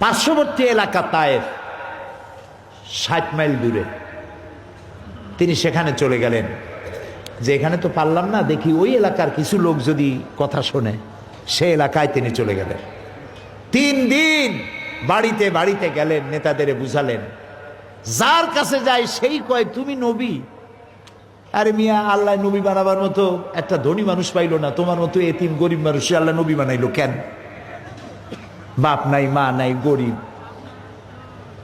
পার্শ্ববর্তী এলাকা তায়েফ, 60 মাইল দূরে। তিনি সেখানে চলে গেলেন যে এখানে তো পারলাম না, দেখি ওই এলাকার কিছু লোক যদি কথা শোনে। সে এলাকায় তিনি চলে গেলেন। 3 দিন বাড়িতে বাড়িতে গেলেন, নেতাদের বুঝালেন। যার কাছে যায় সেই কয় তুমি নবী। আরে মিয়া, আল্লাহ নবী বানাবার মতো একটা ধনী মানুষ পাইলো না, তোমার মতো এতিম গরিব মানুষ আল্লাহ নবী বানাইলো কেন? বাপ নাই, মা নাই, গরিব,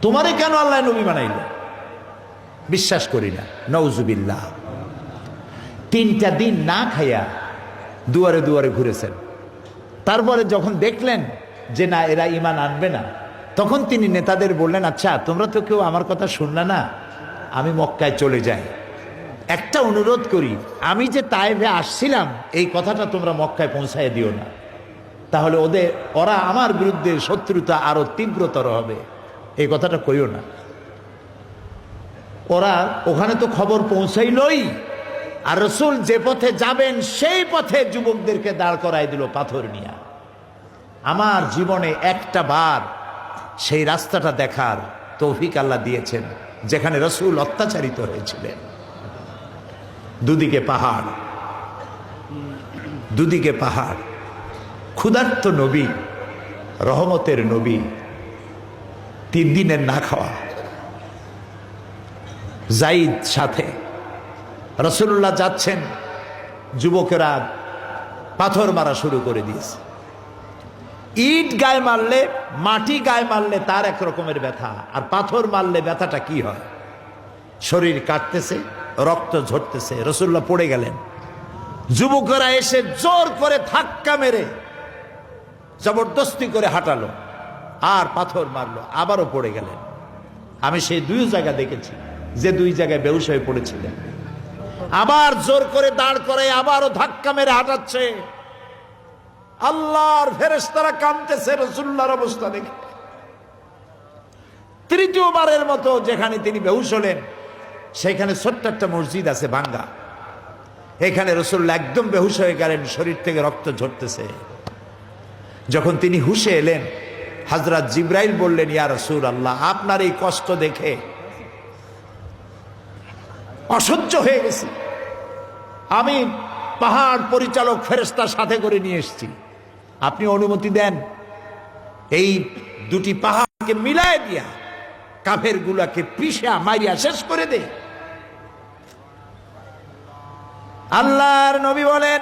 তোমারে কেন আল্লাহ নবী বানাইলো? বিশ্বাস করি না, নওজুবিল্লাহ। 3টা দিন না খাইয়া দুয়ারে দুয়ারে ঘুরেছেন। তারপরে যখন দেখলেন যে না, এরা ঈমান আনবে না, তখন তিনি নেতাদের বললেন, আচ্ছা তোমরা তো কেউ আমার কথা শুনলে না, আমি মক্কায় চলে যাই। একটা অনুরোধ করি, আমি যে তায়েফে আসছিলাম এই কথাটা তোমরা মক্কায় পৌঁছায় দিও না, তাহলে ওরা আমার বিরুদ্ধে শত্রুতা আরো তীব্রতর হবে। এই কথাটা কইও না। ওরা ওখানে তো খবর পৌঁছাইলই, আর রাসূল যে পথে যাবেন সেই পথে যুবকদেরকে দাঁড় করাই দিল পাথর নিয়ে। আমার জীবনে একটা বার সেই রাস্তাটা দেখার তৌফিক আল্লাহ দিয়েছেন, যেখানে রাসূল অত্যাচারিত হয়েছিলেন। দুদিকে পাহাড়, দুদিকে পাহাড়, ক্ষুধার্ত নবী, রহমতের নবী, 3 দিনের না খাওয়া। যাইদ সাথে, রাসূলুল্লাহ যাচ্ছেন, যুবকেরা পাথর মারা শুরু করে দিয়েছে। ইট গায়ে মারলে, মাটি গায়ে মারলে তার এক রকমের ব্যথা, আর পাথর মারলে ব্যথাটা কি হয়? শরীর কাটতেছে, রক্ত ঝরতেছে। রাসূলুল্লাহ পড়ে গেলেন। যুবকেরা এসে জোর করে ধাক্কা মেরে জবরদস্তি করে হাঁটালো, আর পাথর মারলো, আবারও পড়ে গেলেন। আমি সেই 2 জায়গা দেখেছি যে 2 জায়গায় বেহুশ হয়ে পড়েছিলেন। আবার জোর করে দাঁড় করে আবারও ধাক্কা মেরে হাঁটাচ্ছে। আল্লাহর ফেরেশতারা কাঁদতেছে রাসূলুল্লাহর অবস্থা দেখে। 3য়বারের মতো যেখানে তিনি বেহুশ হলেন, সেখানে ছোট্ট একটা মসজিদ আছে ভাঙ্গা। এখানে রাসূলুল্লাহ একদম বেহুশ হয়ে গেলেন, শরীর থেকে রক্ত ঝরতেছে। যখন তিনি হুশে এলেন, হযরত জিবরাইল বললেন, ইয়া রাসূলুল্লাহ, আপনার এই কষ্ট দেখে অসহ্য হয়ে গেছে। আমি পাহাড় পরিচালক ফেরেশতা সাথে করে নিয়ে এসেছি, আপনি অনুমতি দেন এই 2টি পাহাড়কে মিলায় দিয়া কাফের গুলাকে পিষা মারিয়া শেষ করে দে। আল্লাহর নবী বলেন,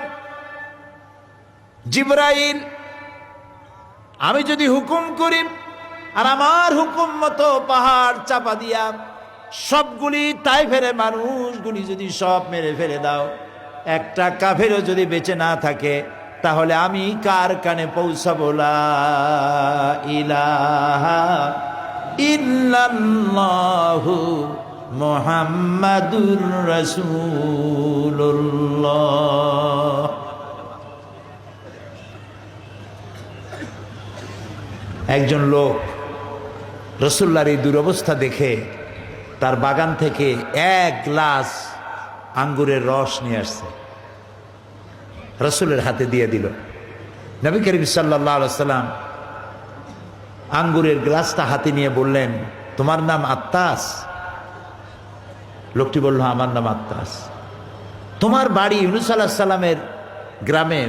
জিবরাইল, আমি যদি হুকুম করি আর আমার হুকুম মতো পাহাড় চাপা দিয়া সবগুলি তায়েফের মানুষগুলি যদি সব মেরে ফেলে দাও, একটা কাফেরও যদি বেঁচে না থাকে, তাহলে আমি কার কানে পৌঁছাবো? লা ইলাহা ইল্লাল্লাহু মুহাম্মাদুর রাসূলুল্লাহ। একজন লোক রাসূলুল্লাহর এই দুরবস্থা দেখে তার বাগান থেকে 1 গ্লাস আঙ্গুরের রস নিয়ে আসছে, রাসূলের হাতে দিয়ে দিল। নবী করিম সাল্লাল্লাহু আলাইহি ওয়াসাল্লাম আঙ্গুরের গ্লাসটা হাতে নিয়ে বললেন, তোমার নাম আত্তাস? লোকটি বলল, আমার নাম আত্তাস। তোমার বাড়ি ইউনূস আলাইহিস সালামের গ্রামে,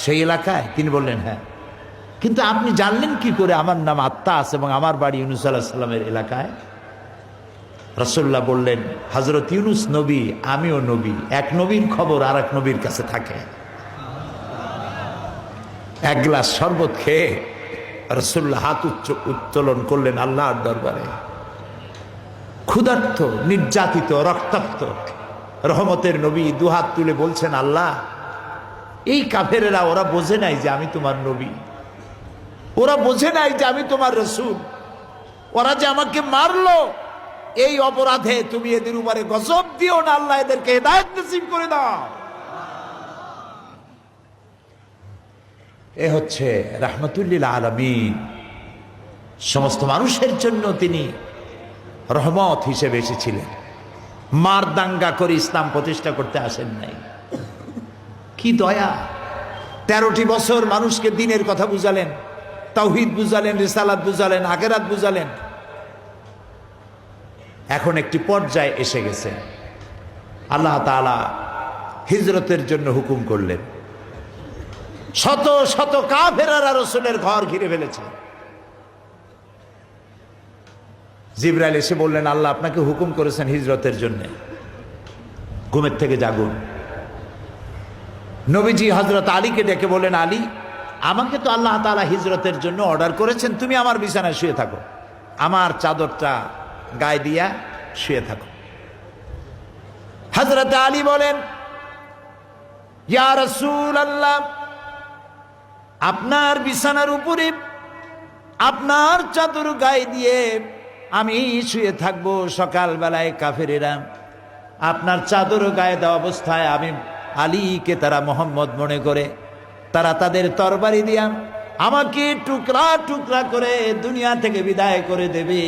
সেই এলাকায়? তিনি বললেন, হ্যাঁ। কিন্তু আপনি জানলেন কি করে আমার নাম আত্তাস এবং আমার বাড়ি ইউনূস আলাইহিস সালামের এলাকায়? রাসূলুল্লাহ বললেন, হযরত ইউনূস নবী, আমিও নবী, এক নবীর খবর আর এক নবীর কাছে থাকে। 1 গ্লাস শরবত খেয়ে রাসূলুল্লাহ হাত উত্তোলন করলেন আল্লাহর দরবারে। ক্ষুধার্ত, নির্যাতিত, রক্তাক্ত রহমতের নবী 2 হাত তুলে বলছেন, আল্লাহ, এই কাফেরেরা ওরা বোঝে নাই যে আমি তোমার নবী, ওরা বোঝে নাই যে আমি তোমার রাসূল, ওরা যে আমাকে মারলো, এই অপরাধে তুমি এদের উপরে গজব দিও না, আল্লাহ এদেরকে হেদায়েত নসিব করে দাও। এ হচ্ছে রাহমাতুল লিল আলামিন, সমস্ত মানুষের জন্য তিনি রহমত হিসেবে এসেছিলেন। মার দাঙ্গা করে ইসলাম প্রতিষ্ঠা করতে আসেন নাই। কি দয়া! 13টি বছর মানুষকে দ্বীনের কথা বুঝালেন, তাওহীদ বুঝালেন, রিসালাত বুঝালেন, আখিরাত বুঝালেন। এখন একটি পর্যায়ে এসে গেছে, আল্লাহ তাআলা হিজরতের জন্য হুকুম করলেন। শত শত কাফেররা রাসূলের ঘর ঘিরে ফেলেছে। জিবরাইল এসে বললেন, আল্লাহ আপনাকে হুকুম করেছেন হিজরতের জন্য, ঘুমের থেকে জাগুন। নবীজি হযরত আলীকে ডেকে বললেন, আলী, আমাকে তো আল্লাহ তাআলা হিজরতের জন্য অর্ডার করেছেন, তুমি আমার বিছানায় শুয়ে থাকো, আমার চাদরটা গায়ে দিয়া শুয়ে থাকো। হযরত আলী বলেন, ইয়া রাসূলুল্লাহ, আপনার বিছানার উপরে আপনার চাদর গায়ে দিয়ে আমি শুয়ে থাকবো। সকালবেলায় কাফেরেরা আপনার চাদর গায়ে দেওয়া অবস্থায় আমি আলীকে তারা মোহাম্মদ মনে করে তারা তাদের তরবারি দিয়া আমাকে টুকরা টুকরা করে দুনিয়া থেকে বিদায় করে দেবে।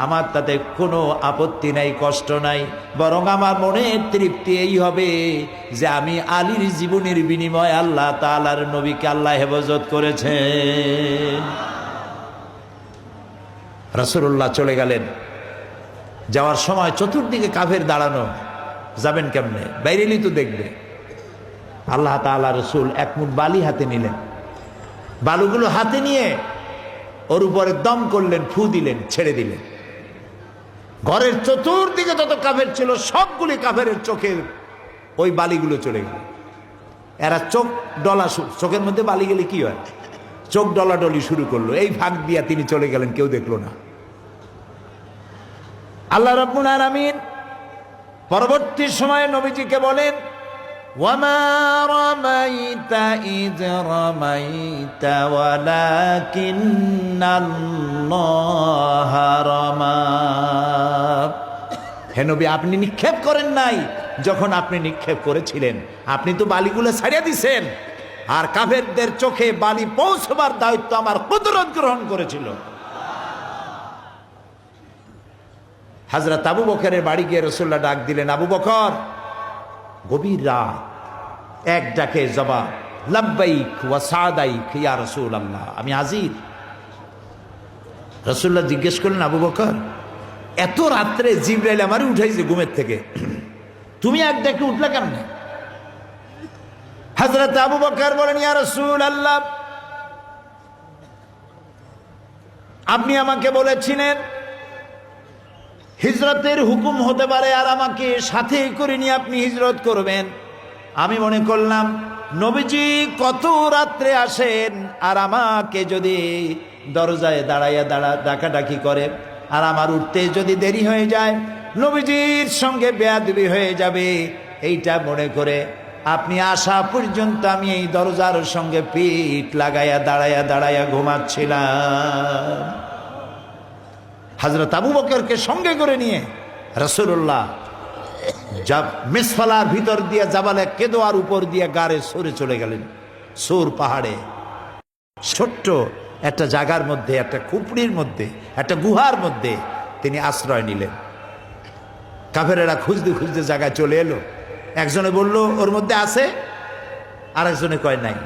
আমার তাতে কোনো আপত্তি নাই, কষ্ট নাই, বরং আমার মনের তৃপ্তি এই হবে যে আমি আলীর জীবনের বিনিময়ে আল্লাহ তাআলার নবীকে আল্লাহ হেফাজত করেছে। রাসূলুল্লাহ চলে গেলেন। যাওয়ার সময় চতুর্দিকে কাফের দাঁড়ানো, যাবেন কেমনে? বাইরেলি তো দেখবে। আল্লাহ তাআলা রাসূল এক মুঠ বালি হাতে নিলেন, বালুগুলো হাতে নিয়ে ওর উপরে দম করলেন, ফু দিলেন, ছেড়ে দিলেন। ঘরের চতুর্দিকে যত কাফের ছিল সবগুলি কাফের চোখের ওই বালিগুলো চলে গেল। এরা চোখ ডলা, চোখের মধ্যে বালি গেলে কি হয়, চোখ ডলাডলি শুরু করলো। এই ফাঁক দিয়া তিনি চলে গেলেন, কেউ দেখলো না। আল্লাহ রাব্বুল আলামিন পরবর্তী সময়ে নবীজিকে বলেন, ওয়ামা রামাইতা ইয রামাইতা ওয়ালাকিন্নাল্লাহা রামা। হে নবী, আপনি নিক্ষেপ করেন নাই, যখন আপনি নিক্ষেপ করেছিলেন আপনি তো বালিগুলো ছাড়িয়ে দিছেন, আর কাফেরদের চোখে বালি পৌঁছবার দায়িত্ব আমার কুদরত গ্রহণ করেছিল। হযরত আবু বকরের বাড়ি গিয়ে রাসূলুল্লাহ ডাক দিলেন, আবু বকর। গভীর রাত, এক ডাকে জবাব, লাব্বাইক ওয়া সাদাইক ইয়া রাসূলুল্লাহ, আমি হাজির। রাসূলুল্লাহ জিজ্ঞেস করলেন, আবু বকর, এত রাত্রে জিবরাইল আমারে উঠাইছে ঘুমের থেকে, তুমি এক ডাকে উঠলা কেমনে? হযরত আবু বকর বলেন, ইয়া রাসূলুল্লাহ, আপনি আমাকে বলেছিলেন হিজরতের হুকুম হতে পারে আর আমাকে সাথে করে নিয়ে আপনি হিজরত করবেন। আমি মনে করলাম নবীজি কত রাত্রে আসেন, আর আমাকে যদি দরজায় দাঁড়াইয়া ডাকাডাকি করে আর আমার উঠতে যদি দেরি হয়ে যায় নবীজির সঙ্গে বেয়াদবি হয়ে যাবে, এইটা মনে করে আপনি আসা পর্যন্ত আমি এই দরজার সঙ্গে পিঠ লাগাইয়া দাঁড়াইয়া ঘুমাচ্ছিলাম। হযরত আবু বকরকে সঙ্গে করে নিয়ে রাসূলুল্লাহ মিসফালার ভিতর দিয়ে জাবালে কেদোয়ার উপর দিয়ে গাড়ে সরে চলে গেলেন। সূর পাহাড়ে ছোট্ট একটা জায়গার মধ্যে, একটা খুপড়ির মধ্যে, একটা গুহার মধ্যে তিনি আশ্রয় নিলেন। কাফেরেরা খুঁজতে খুঁজতে জায়গায় চলে এলো। একজনে বলল ওর মধ্যে আছে, আর একজনে কয় নাই,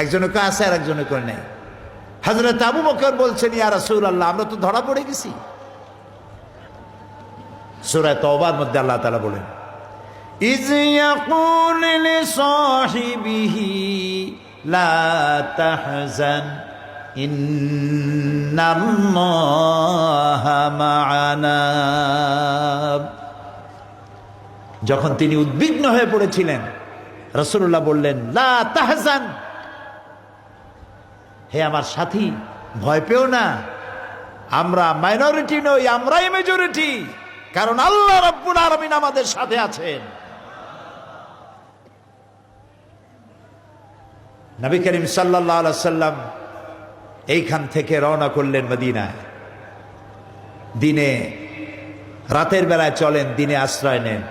একজনে কয় আছে, আর একজনে কয় নাই। হযরত আবু বকর বলছেন, ইয়া রাসূলুল্লাহ, আমরা তো ধরা পড়ে গেছি। সূরা তাওবার মধ্যে আল্লাহ তাআলা বলেন, ইয ইয়াকুল লিসাহিবিহি লা তাহজান ইন্নাল্লাহা মা'ানা। যখন তিনি উদ্বিগ্ন হয়ে পড়েছিলেন রাসূলুল্লাহ বললেন, লা তাহজান, হে আমার সাথী, ভয় পেও না, আমরা মাইনরিটি নই, আমরাই মেজরিটি, কারণ আল্লাহ রাব্বুল আলামিন আমাদের সাথে আছেন। নবী করিম সাল্লাল্লাহু আলাইহি সাল্লাম এইখান থেকে রওনা করলেন মদিনায়। দিনে রাতের বেলায় চলেন, দিনে আশ্রয় নেন,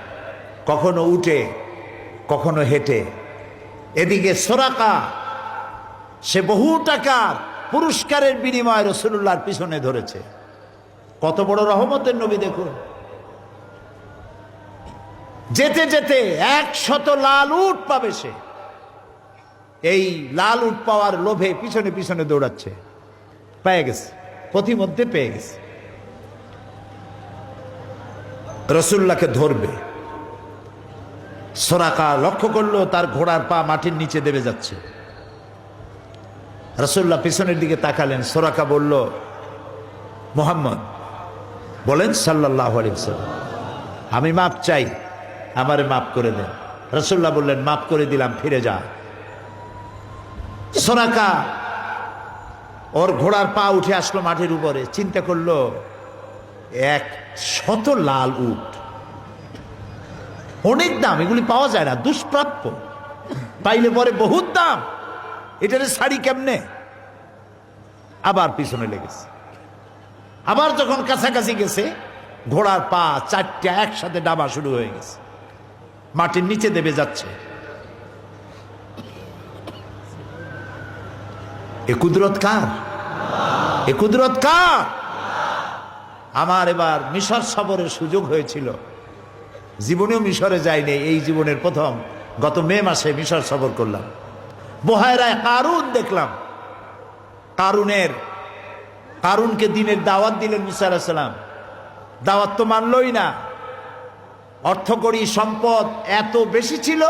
কখনো উঠে কখনো হেঁটে। এদিকে সুরাকা, সে বহু টাকার পুরস্কারের বিনিময়ে রাসূলুল্লাহর পিছনে ধরেছে। কত বড় রহমতের নবী দেখুন। যেতে যেতে 100 লাল উট পাবে সে, এই লাল উট পাওয়ার লোভে পিছনে পিছনে দৌড়াচ্ছে। পেয়ে গেছে, পথিমধ্যে পেয়ে গেছে। রাসূলুল্লাহকে ধরবে, সুরাকা লক্ষ্য করলো তার ঘোড়ার পা মাটির নিচে দেবে যাচ্ছে। রাসূলুল্লাহ পিছনের দিকে তাকালেন। সুরাকা বলল, মুহাম্মদ বলেন সাল্লাল্লাহু আলাইহি ওয়াসাল্লাম, আমি মাপ চাই, আমারে মাফ করে দেন। রাসূলুল্লাহ বললেন, মাফ করে দিলাম, ফিরে যা। সুরাকা ওর ঘোড়ার পা উঠে আসলো মাটির উপরে, চিন্তা করলো 100 লাল উট, অনেক দাম, এগুলি পাওয়া যায় না, দুষ্প্রাপ্য, পাইলে পরে বহুত দাম, এটার শাড়ি কেমনে। আবার পিছনে লেগেছে। আবার যখন কাছাকাছি গেছে, ঘোড়ার পা 4টা একসাথে ডাবা শুরু হয়ে গেছে, মাটির নিচে দেবে যাচ্ছে। এ কুদরত কার? এ কুদরত কার? আমার এবার মিশর সফরের সুযোগ হয়েছিল, জীবনেও মিশরে যাইনি, এই জীবনের প্রথম গত মে মাসে মিশর সফর করলাম। বহায়রায় কারুন দেখলাম। কারুনকে দিনের দাওয়াত দিলেন মুসা আলাইহিস সালাম, দাওয়াত তো মানলই না। অর্থকড়ি সম্পদ এত বেশি ছিল,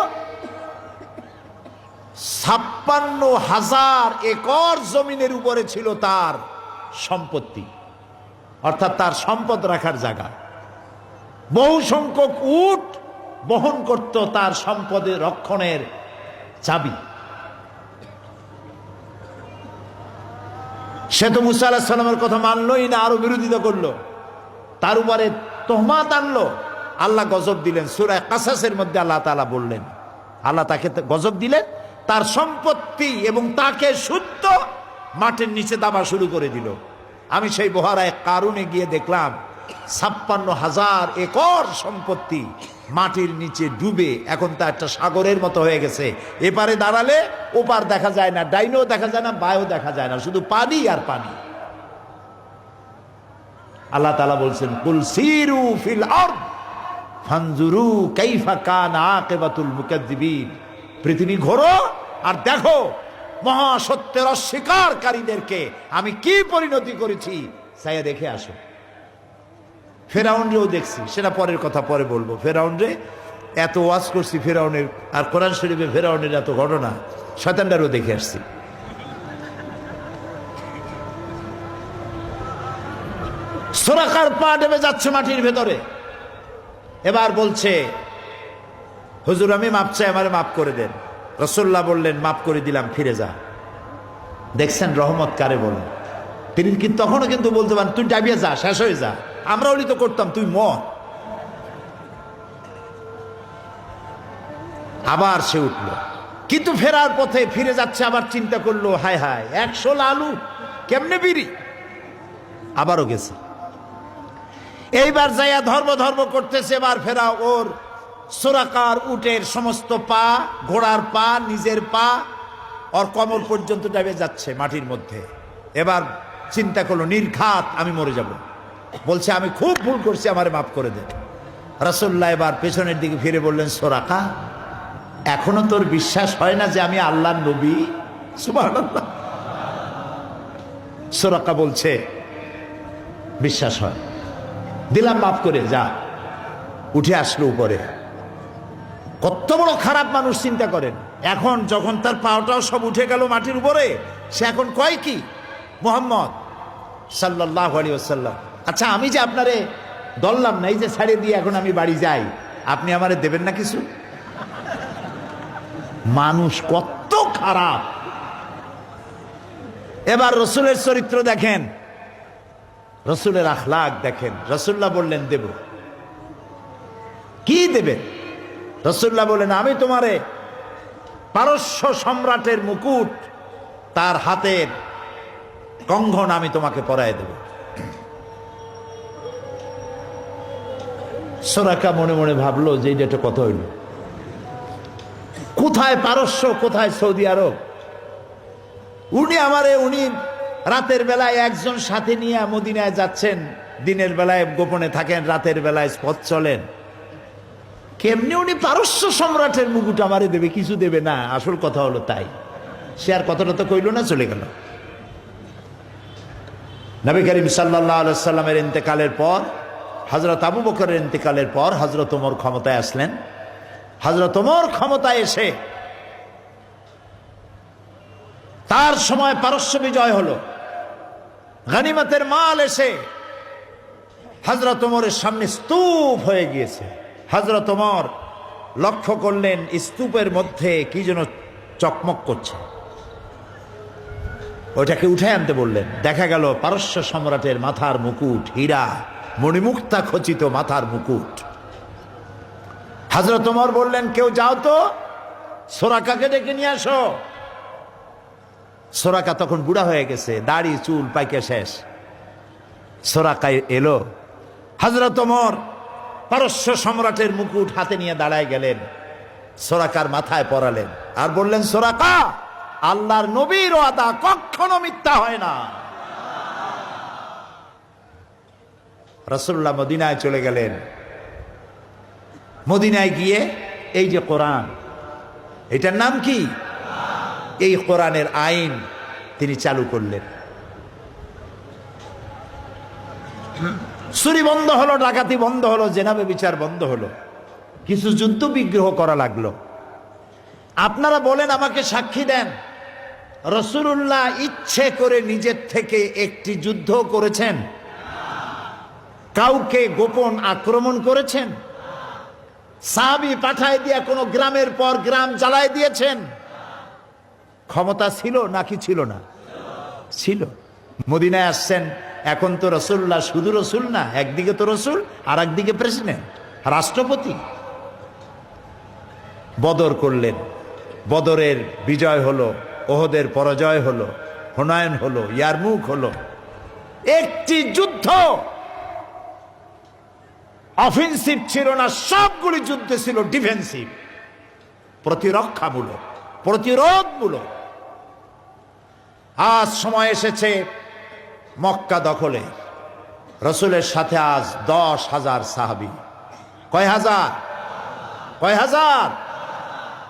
56,000 একর জমিনের উপরে ছিল তার সম্পত্তি, অর্থাৎ তার সম্পদ রাখার জায়গা। বহু সংখ্যক উট বহন করত তার সম্পদের রক্ষণের চাবি। সে তো মুসা আলাইহিস সালামের কথা মানলই না, আরো বিরোধিতা করলো, তার উপরে তোহমাত আনলো। আল্লাহ গজব দিলেন। সূরা কাসাসের মধ্যে আল্লাহ তাআলা বললেন, আল্লাহ তাকে গজব দিলেন, তার সম্পত্তি এবং তাকে শুদ্ধ মাটির নিচে দাবা শুরু করে দিল। আমি সেই বহারায় কারুনে গিয়ে দেখলাম 56,000 একর সম্পত্তি মাটির নিচে ডুবে এখন তা একটা সাগরের মতো হয়ে গেছে। এপারে দাঁড়ালে ওপার দেখা যায় না, ডাইনেও দেখা যায় না, বাঁয়েও দেখা যায় না, শুধু পানি আর পানি। আল্লাহ তাআলা বলছেন, কুল সিরু ফিল আরদ ফানজুরু কাইফা কানা আকিবাতুল মুকাজ্জিবিন, পৃথিবী ঘোরো আর দেখো মহাসত্যের অস্বীকারীদেরকে আমি কি পরিণতি করেছি, চাইয়া দেখে আসো। ফেরাউনরেও দেখছি, সেটা পরের কথা, পরে বলবো। ফেরাউনরে এত ওয়াজ করছি, ফেরাউনের আর কোরআন শরীফে ফেরাউনের এত ঘটনা, শয়তানটারও দেখে আসছি। সুরাকার পা ডেবে যাচ্ছে মাটির ভেতরে। এবার বলছে, হুজুর আমি মাপ চাই, আমারে মাফ করে দেন। রাসূলুল্লাহ বললেন, মাফ করে দিলাম, ফিরে যা। দেখছেন রহমত কারে বলেন। তিনি কিন্তু তখনও কিন্তু বলতে পারেন, তুই ডাবিয়ে যা, শেষ হয়ে যা, আমরা ওলি তো করতাম, তুই মর। আবার সে উঠল, কিন্তু ফেরার পথে ফিরে যাচ্ছে, আবার চিন্তা করলো, হায় হায় 100 লালু কেমনে বিড়ি। আবারও গেছে, এইবার যাইয়া ধর্ম করতেছে। এবার ফেরা ওর সুরাকার উটের সমস্ত পা, ঘোড়ার পা, নিজের পা, ওর কমর পর্যন্ত ডাবে যাচ্ছে মাটির মধ্যে। এবার চিন্তা করলো, নির্ঘাত আমি মরে যাব। বলছে, আমি খুব ভুল করছি, আমারে মাফ করে দেন। রাসূলুল্লাহ এবার পেছনের দিকে ফিরে বললেন, সুরাকা এখনো তোর বিশ্বাস হয় না যে আমি আল্লাহর নবী? সুবহানাল্লাহ। সুরাকা বলছে, বিশ্বাস হয়, দিলাম, মাফ করে যা। উঠে আসলো উপরে। কত বড় খারাপ মানুষ চিন্তা করেন। এখন যখন তার পাওটাও সব উঠে গেল মাটির উপরে, সে এখন কয় কি, মুহাম্মদ সাল্লাল্লাহু আলাইহি ওয়াসাল্লাম, আচ্ছা আমি যে আপনারে দললাম না, এই যে ছাড়িয়ে দিয়ে এখন আমি বাড়ি যাই, আপনি আমারে দেবেন না কিছু? মানুষ কত খারাপ। এবার রসুলের চরিত্র দেখেন, রসুলের আখলাক দেখেন। রাসূলুল্লাহ বললেন, দেব। কি দেবেন? রাসূলুল্লাহ বললেন, আমি তোমারে পারস্য সম্রাটের মুকুট, তার হাতের কঙ্গন আমি তোমাকে পরায় দেব। সুরাকা মনে মনে ভাবলো যে এটা কত হইল, কোথায় পারস্য, কোথায় সৌদি আরব। উনি রাতের বেলায় একজন সাথে নিয়ে মদিনায় যাচ্ছেন, দিনের বেলায় গোপনে থাকেন, রাতের বেলায় পথ চলেন। কেমনি উনি পারস্য সম্রাটের মুকুট আমারে দেবে? কিছু দেবে না। আসল কথা হলো তাই, সে আর কথাটা তো কইল না, চলে গেল। নবী করিম সাল্লাল্লাহু আলাইহি সাল্লামের ইন্তেকালের পর, হযরত আবু বকরের ইন্তেকালের পর হযরত ওমর ক্ষমতায় আসলেন। হযরত ওমর ক্ষমতায় এসে তার সময় পারস্য বিজয় হলো, গনিমতের মাল এসে হযরত ওমরের সামনে স্তূপ হয়ে গিয়েছে। হযরত ওমর লক্ষ্য করলেন স্তূপের মধ্যে কি যেন চকমক করছে, ওইটাকে উঠে আনতে বললেন। দেখা গেল পারস্য সম্রাটের মাথার মুকুট, হীরা মণিমুক্তা খচিত মাথার মুকুট। হযরত ওমর বললেন, কেউ যাও তো, সোরাকাকে ডেকে নিয়ে আসো। সোরাকা তখন বুড়া হয়ে গেছে, দাড়ি চুল পাইকে শেষ। সোরাকা এলো, হযরত ওমর পারস্য সম্রাটের মুকুট হাতে নিয়ে দাঁড়ায় গেলেন, সোরাকার মাথায় পরালেন আর বললেন, সোরাকা, আল্লাহর নবীর ওয়াদা কখনো মিথ্যা হয় না। রাসূলুল্লাহ মদিনায় চলে গেলেন। মদিনায় গিয়ে এই যে কোরআন, এটার নাম কি? এই কোরআনের আইন তিনি চালু করলেন। চুরি বন্ধ হলো, ডাকাতি বন্ধ হলো, জেনাবে বিচার বন্ধ হলো, কিছু যুদ্ধ বিগ্রহ করা লাগলো। আপনারা বলেন, আমাকে সাক্ষী দেন, রাসূলুল্লাহ ইচ্ছে করে নিজের থেকে একটি যুদ্ধ করেছেন? কাউকে গোপন আক্রমণ করেছেন? সাহাবী পাঠায় দিয়া কোনো গ্রামের পর গ্রাম জ্বালায় দিয়েছেন? ক্ষমতা ছিল নাকি ছিল না? ছিল। মদিনায় আসছেন, এখন তো রাসূলুল্লাহ শুধু রাসূল না, একদিকে তো রাসূল আর একদিকে প্রেসিডেন্ট, রাষ্ট্রপতি। বদর করলেন, বদরের বিজয় হলো, ওহদের পরাজয় হলো, হুনায়ন হলো, ইয়ারমুক হলো। একটি যুদ্ধ অফেন্সিভ ছিল না, সবগুলি যুদ্ধ ছিল ডিফেন্সিভ, প্রতিরক্ষামূলক, প্রতিরোধমূলক। আজ সময় এসেছে মক্কা দখলে। রাসূলের সাথে আজ 10,000 সাহাবী। কয় হাজার? কয় হাজার?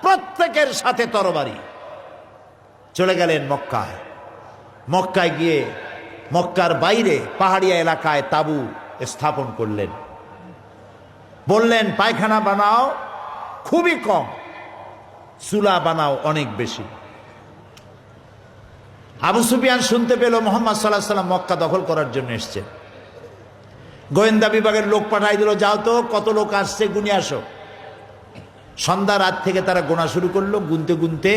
প্রত্যেকের সাথে তরবারি। চলে গেলেন মক্কায়। মক্কায় গিয়ে মক্কার বাইরে পাহাড়িয়া এলাকায় তাঁবু স্থাপন করলেন। বললেন, পায়খানা বানাও খুবই কম, চুলা বানাও অনেক বেশি। আবু সুফিয়ান শুনতে পেল মুহাম্মদ সাল্লাল্লাহু আলাইহি ওয়াসাল্লাম মক্কা দখল করার জন্য এসছে। গোয়েন্দা বিভাগের লোক পাঠাই দিল, যাও তো কত লোক আসছে গুনে আসো। সন্ধ্যা রাত থেকে তারা গোনা শুরু করলো, গুনতে গুনতে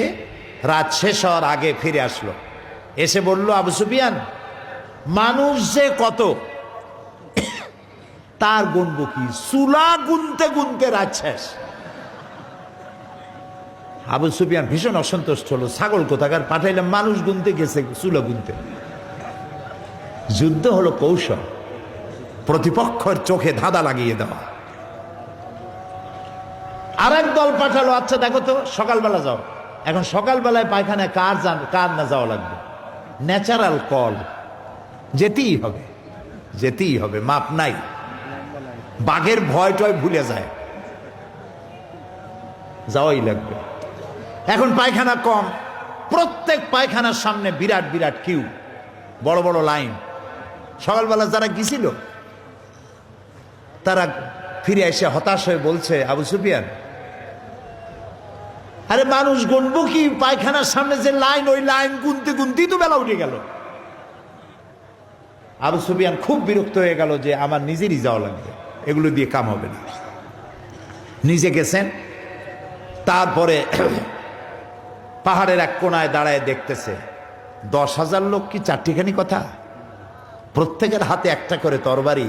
রাত শেষ হওয়ার আগে ফিরে আসলো। এসে বলল, আবু সুফিয়ান, মানুষ যে কত তার গুনবো কি, চুলা গুনতে গুনতে রাত শেষ। আবু সুফিয়ান ভীষণ অসন্তুষ্ট হলো, ছাগল কোথাকার পাঠাইলাম, মানুষ গুনতে গেছে চুলা গুনতে। যুদ্ধ হলো কৌশল, প্রতিপক্ষের চোখে ধাঁধা লাগিয়ে দেওয়া। আরেক দল পাঠালো, আচ্ছা দেখো তো, সকালবেলা যাও। এখন সকালবেলায় পায়খানায় কার না যাওয়া লাগবে? ন্যাচারাল কল, যেতেই হবে, যেতেই হবে, মাপ নাই। বাঘের ভয় টয় ভুলে যায়, যাওয়াই লাগবে। এখন পায়খানা কম, প্রত্যেক পায়খানার সামনে বিরাট বিরাট কিউ, বড় বড় লাইন। সকালবেলা যারা গিয়েছিল তারা ফিরে এসে হতাশ হয়ে বলছে, আবু সুফিয়ান, আরে মানুষ গুনবো কি, পায়খানার সামনে যে লাইন, ওই লাইন গুনতে গুনতেই তো বেলা উঠে গেল। আবু সুফিয়ান খুব বিরক্ত হয়ে গেল যে আমার নিজেরই যাওয়া লাগবে, এগুলো দিয়ে কাম হবে না। নিজে গেছেন। তারপরে পাহাড়ের এক কোনায় দাঁড়ায় দেখতেছে 10,000 লোক কি চারটিখানি কথা, প্রত্যেকের হাতে একটা করে তরবারি,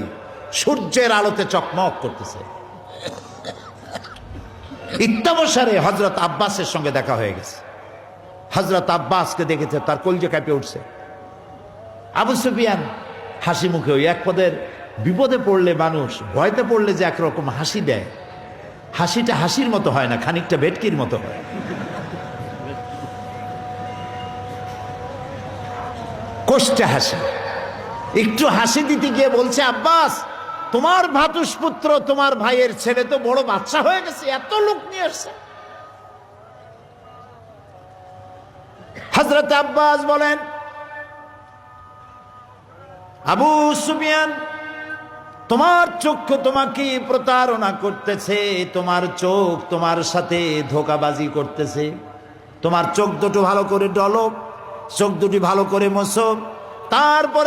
সূর্যের আলোতে চকমক করতেছে। ইত্তাবসারে হযরত আব্বাসের সঙ্গে দেখা হয়ে গেছে। হযরত আব্বাসকে দেখেছে, তার কলজে কাঁপে উঠছে। আবু সুফিয়ান হাসি মুখে, ওই এক পদের বিপদে পড়লে মানুষ ভয়তে পড়লে যে একরকম হাসি দেয়, হাসিটা হাসির মতো হয় না, খানিকটা ভেটকির মতো হয়। কষ্টে হাসি, একটু হাসি দিতে গিয়ে বলছে, আব্বাস, তোমার ভ্রাতুষ্পুত্র, তোমার ভাইয়ের ছেলে তো বড় বাচ্চা হয়ে গেছে, এত লোক নিয়ে আসছে। হযরত আব্বাস বলেন, আবু সুফিয়ান, তোমার চক্ষু তোমাকে প্রতারণা করতেছে, তোমার চোখ তোমার সাথে ধোঁকাবাজি করতেছে। তোমার চোখ দুটো ভালো করে ডলো, চোখ দুটি ভালো করে মোছো, তারপরে